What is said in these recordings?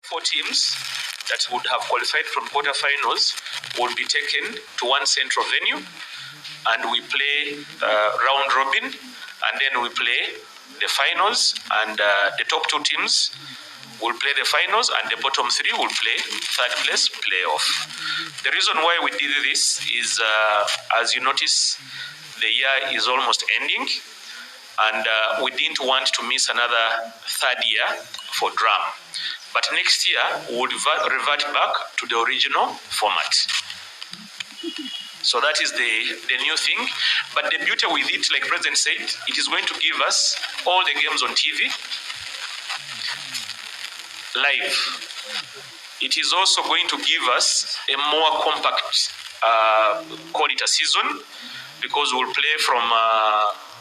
4 teams that would have qualified from quarterfinals will be taken to one central venue, and we play round robin, and then we play the finals, and the top 2 teams will play the finals, and the bottom 3 will play third place playoff. The reason why we did this is, as you notice, the year is almost ending, and we didn't want to miss another third year for drum. But next year, we will revert back to the original format. So that is the new thing. But the beauty with it, like President said, it is going to give us all the games on TV live. It is also going to give us a more compact, call it a season, because we'll play from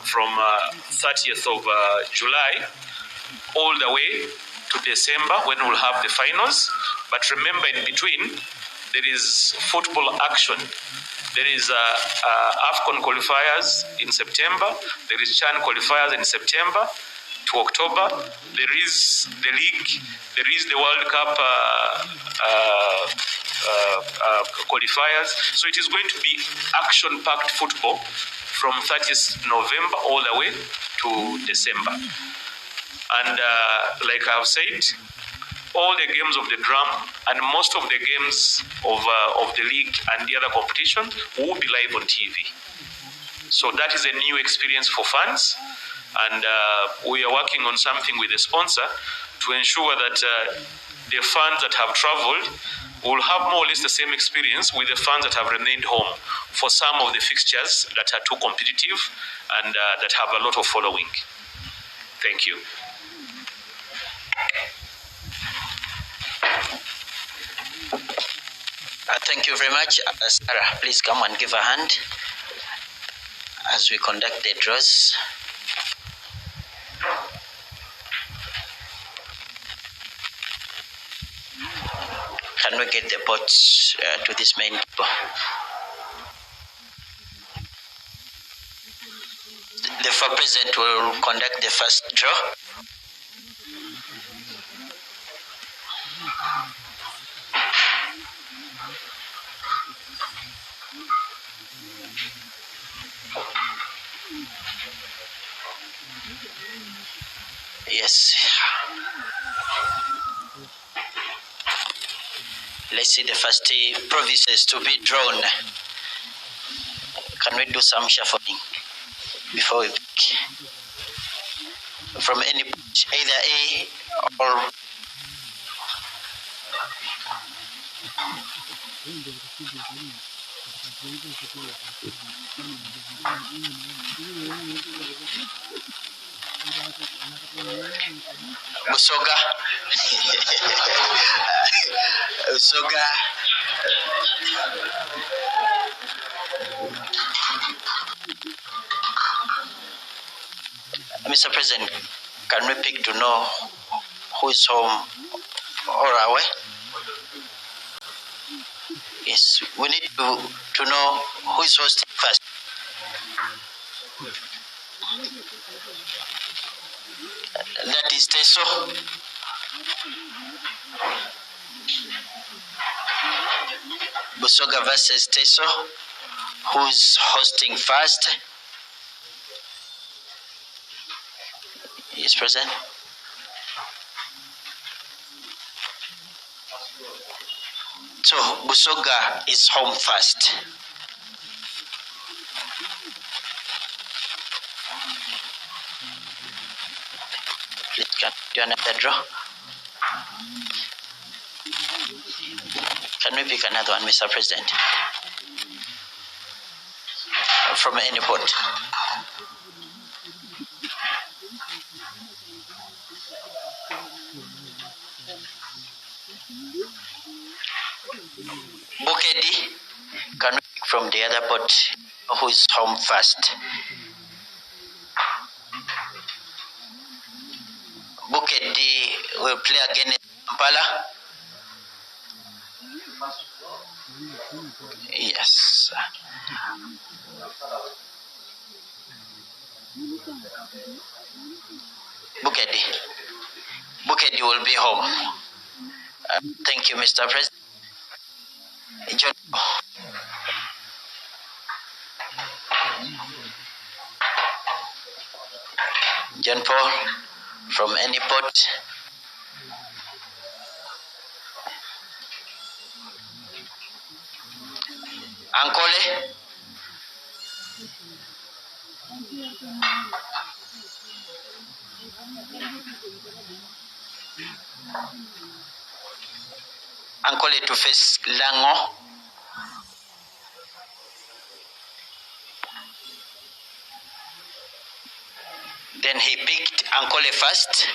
30th of July all the way to December, when we'll have the finals. But remember, in between, there is football action. There is AFCON qualifiers in September. There is CHAN qualifiers in September to October. There is the league. There is the World Cup qualifiers. So it is going to be action-packed football from 30th November all the way to December. And like I've said, all the games of the drum and most of the games of the league and the other competitions will be live on TV. So that is a new experience for fans, and we are working on something with the sponsor to ensure that the fans that have traveled will have more or less the same experience with the fans that have remained home for some of the fixtures that are too competitive and that have a lot of following. Thank you. Thank you very much. Sarah, please come and give a hand as we conduct the draws. Can we get the pots to this main table? The FA president will conduct the first draw. Yes. Let's see the first provinces to be drawn. Can we do some shuffling before we pick? From any, either A or Busoga. Busoga. Mr. President, can we pick to know who is home or away? Yes, we need to know who is hosting first. That is Teso. Busoga versus Teso. Who's hosting first? Yes, President. So Busoga is home first. Please can do another draw. Can we pick another one, Mr. President? From any pot. Bukedi, can we pick from the other pot who is home first? Bukedi will play against Kampala. Yes. Bukedi will be home. Thank you, Mr. President. John Paul from any port. Ankole. Ankole to face Lango. Then he picked Ankole first.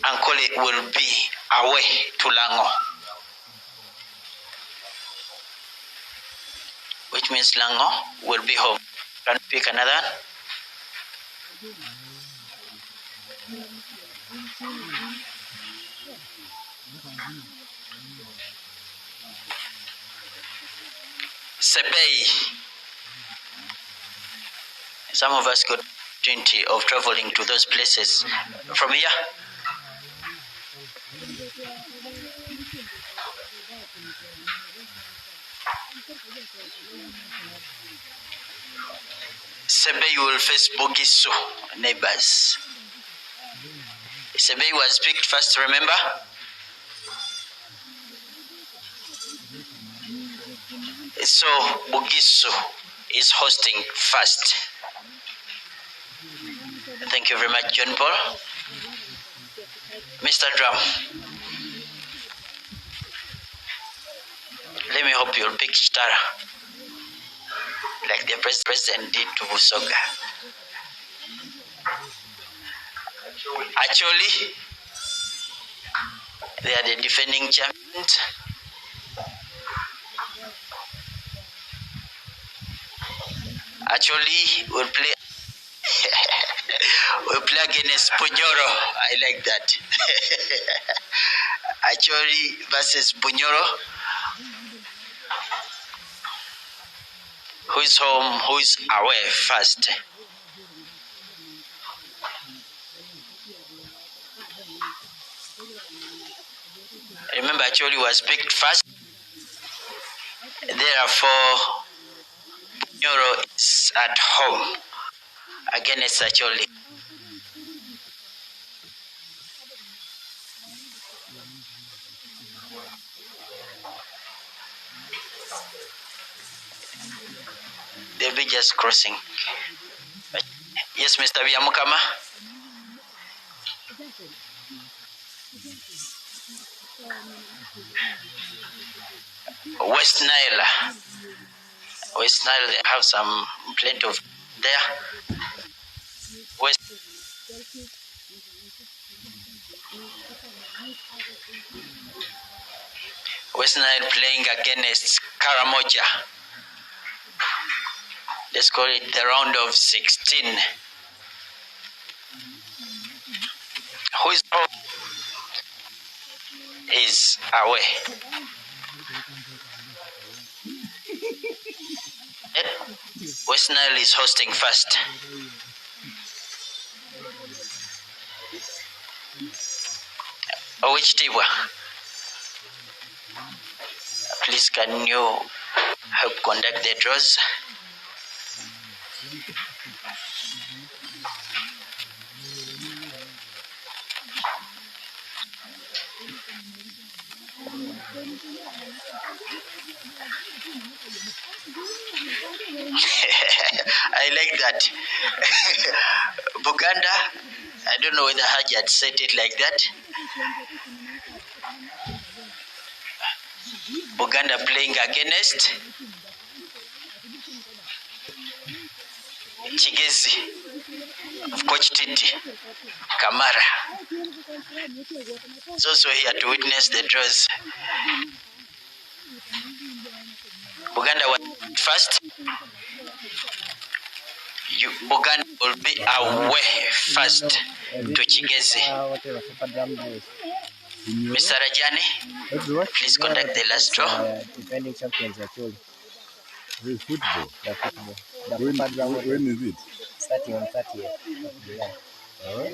Ankole will be away to Lango, which means Lango will be home. Can we pick another? Sebei. Some of us got opportunity of traveling to those places from here. Sebei will face Bogiso, neighbors. Sebei was picked first, remember? So Bogiso is hosting first. Thank you very much, John Paul. Mr. Drum. Let me hope you'll pick Chitara, like the president did to Busoga. Actually, they are the defending champions. Actually, we'll play against Bunyoro. I like that. Actually, versus Bunyoro. Who is home, who is away first? Remember, Acholi was picked first. Therefore, Bunyoro is at home against Acholi. They'll be just crossing. Yes, Mr. Biamukama. West Nile. West Nile, they have some plenty of there. West Nile playing against Karamoja. Let's call it the round of 16. Who is home is away. West Nile is hosting first. Which Tibwa? Please, can you help conduct the draws? I like that. Buganda, I don't know whether Haji had said it like that. Buganda playing against Chigezi of Coach Titi Kamara. It's also here to witness the draws. Buganda was first. Buganda will be away first to Chigezi. Mr. Rajani, please conduct the last draw. Defending champions actually. Football. When is it? Starting on 30th of July. Oh.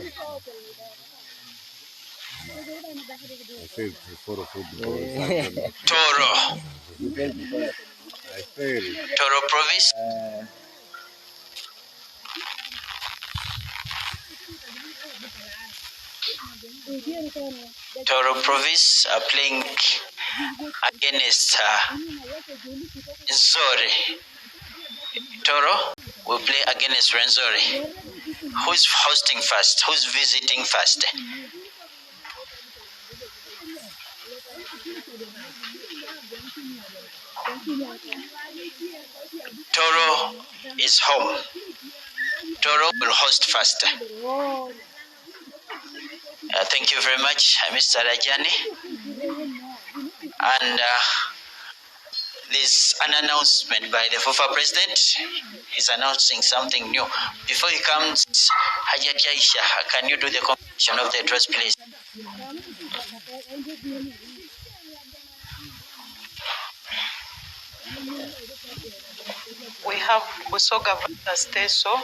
I said for football. Toro. I said Toro Province. Toro Province are playing against Nzori. Toro will play against Renzori. Who's hosting first? Who's visiting first? Toro is home. Toro will host first. Thank you very much, Mr. Rajani. And there's an announcement by the Fufa president. He's announcing something new. Before he comes, Hajat Aisha, can you do the completion of the address, please? We have Busoga versus Teso,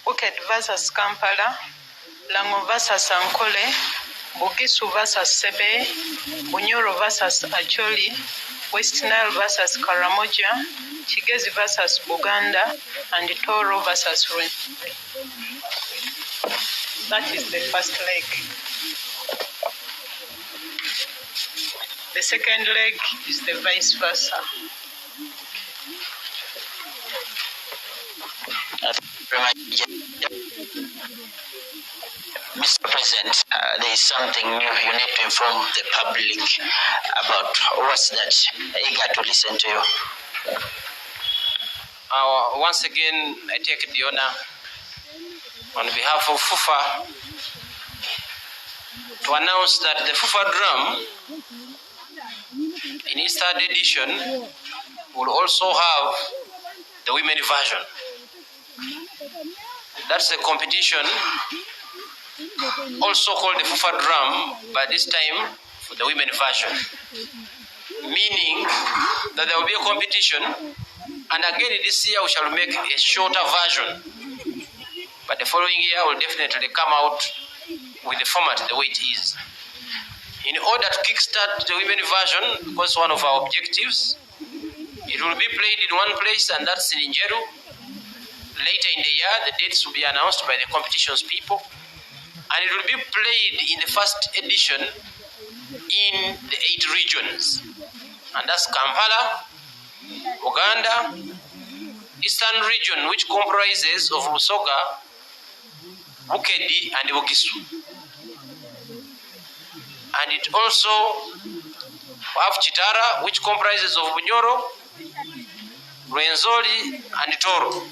Bukit versus Kampala, Lango versus Ankole, Bugisu versus Sebe, Bunyoro versus Acholi, West Nile versus Karamoja, Kigezi versus Buganda, and Toro versus Ruin. That is the first leg. The second leg is the vice versa. Mr. President, there is something new you need to inform the public about. What's that? Eager to listen to you. Once again, I take the honor on behalf of Fufa to announce that the Fufa drum in its third edition will also have the women version. That's a competition also called the Fufa drum, but this time for the women version. Meaning that there will be a competition, and again this year we shall make a shorter version. But the following year will definitely come out with the format the way it is. In order to kickstart the women version, because one of our objectives, it will be played in one place, and that's in Njeru. Later in the year, the dates will be announced by the competitions people, and it will be played in the first edition in the 8 regions, and that's Kampala, Uganda, Eastern region, which comprises of Busoga, Bukedi, and Bugisu. And it also have Chitara, which comprises of Bunyoro, Rwenzori, and Toro.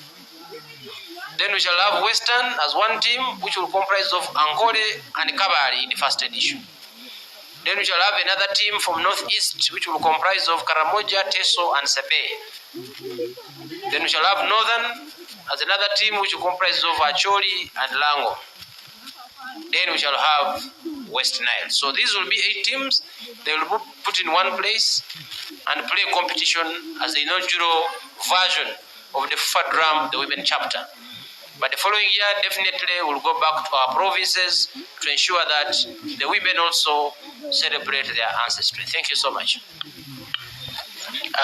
Then we shall have Western as one team, which will comprise of Ankole and Kabari in the first edition. Then we shall have another team from Northeast, which will comprise of Karamoja, Teso, and Sebe. Then we shall have Northern as another team, which will comprise of Acholi and Lango. Then we shall have West Nile. So these will be 8 teams. They will be put in one place and play competition as the inaugural version of the Fufa drum, the women chapter. But the following year, definitely we'll go back to our provinces to ensure that the women also celebrate their ancestry. Thank you so much.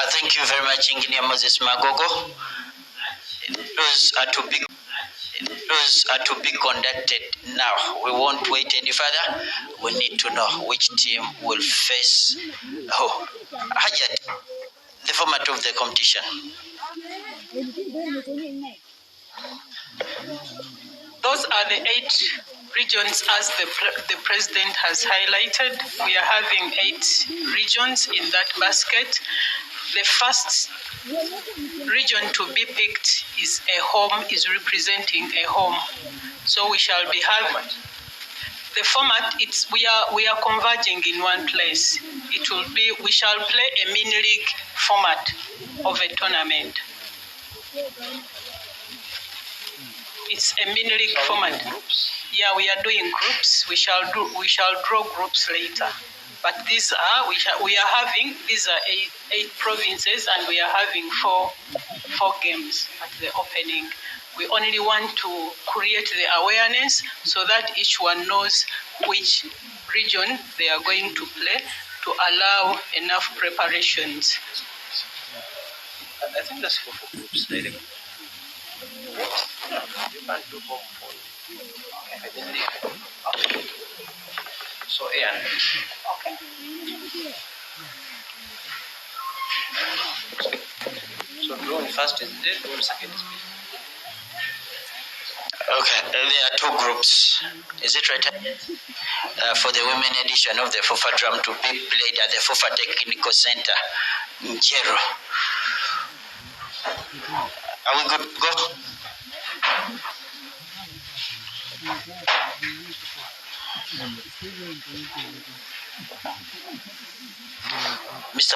Thank you very much, Engineer Moses Magogo. Those are to be conducted now. We won't wait any further. We need to know which team will face who. Hajat, the format of the competition. Those are the 8 regions as the president has highlighted. We are having 8 regions in that basket. The first region to be picked is a home, is representing a home. So we shall be having the format. We are converging in one place. It will be, we shall play a mini league format of a tournament. It's a mini league format. Yeah, we are doing groups. We shall draw groups later. But these are these are 8 provinces, and we are having 4 games at the opening. We only want to create the awareness so that each one knows which region they are going to play to allow enough preparations. I think that's for groups. You can't do home for I didn't leave. Okay. So, yeah. Okay. So, drone first is there, drone second is there. Okay, there are two groups. Is it right? For the women edition of the Fufa drum to be played at the Fufa Technical Center in Jero. Are we good to go? Mr.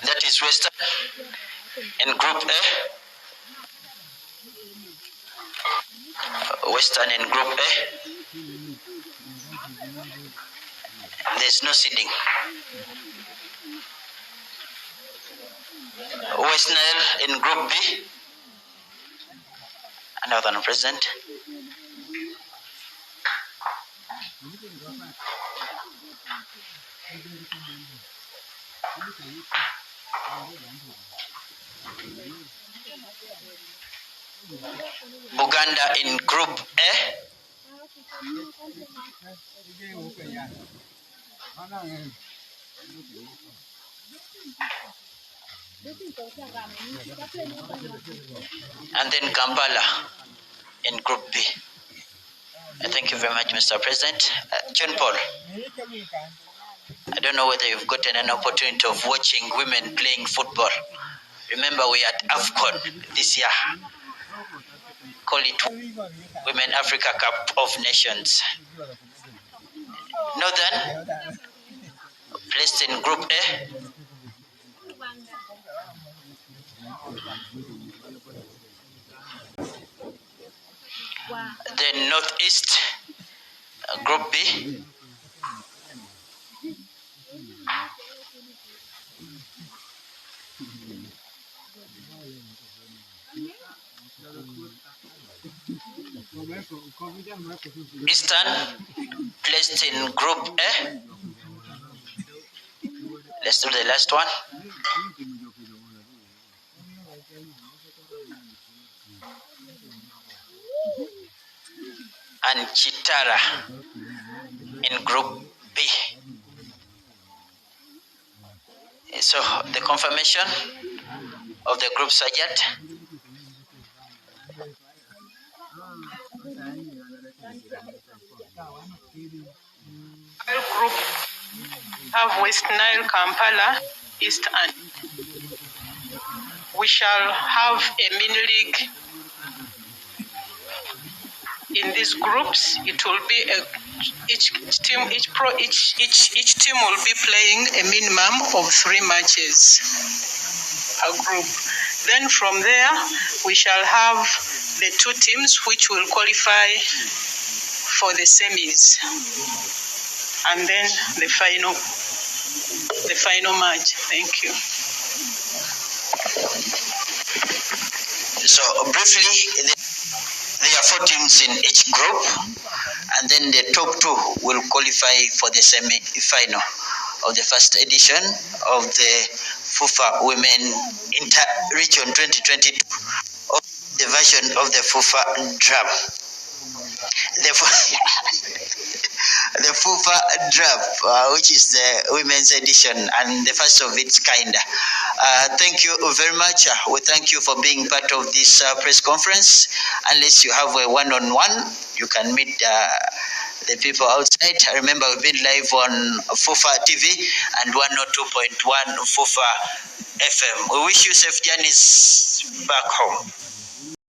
That is Western in Group A. Western in Group A. There's no seeding. West Nile in Group B. Another president. Buganda in Group A. And then Kampala in Group B. Thank you very much, Mr. President. John Paul, I don't know whether you've gotten an opportunity of watching women playing football. Remember, we are at AFCON this year. Call it Women Africa Cup of Nations. Northern, placed in Group A. Then Northeast, Group B. Eastern, placed in Group A. Let's do the last one. And Chitara in Group B. So the confirmation of the group sergeant. Group have West Nile, Kampala, East, and we shall have a mini league in these groups. It will be each team will be playing a minimum of 3 matches a group. Then from there we shall have the 2 teams which will qualify for the semis, and then the final match. Thank you. So briefly, there are 4 teams in each group, and then the top 2 will qualify for the semi-final of the first edition of the Fufa Women Inter-Region 2022, of the version of the Fufa drum. The Fufa drum, which is the women's edition and the first of its kind. Thank you very much. We thank you for being part of this press conference. Unless you have a one-on-one, you can meet the people outside. Remember, we've been live on Fufa TV and 102.1 Fufa FM. We wish you safe journeys back home.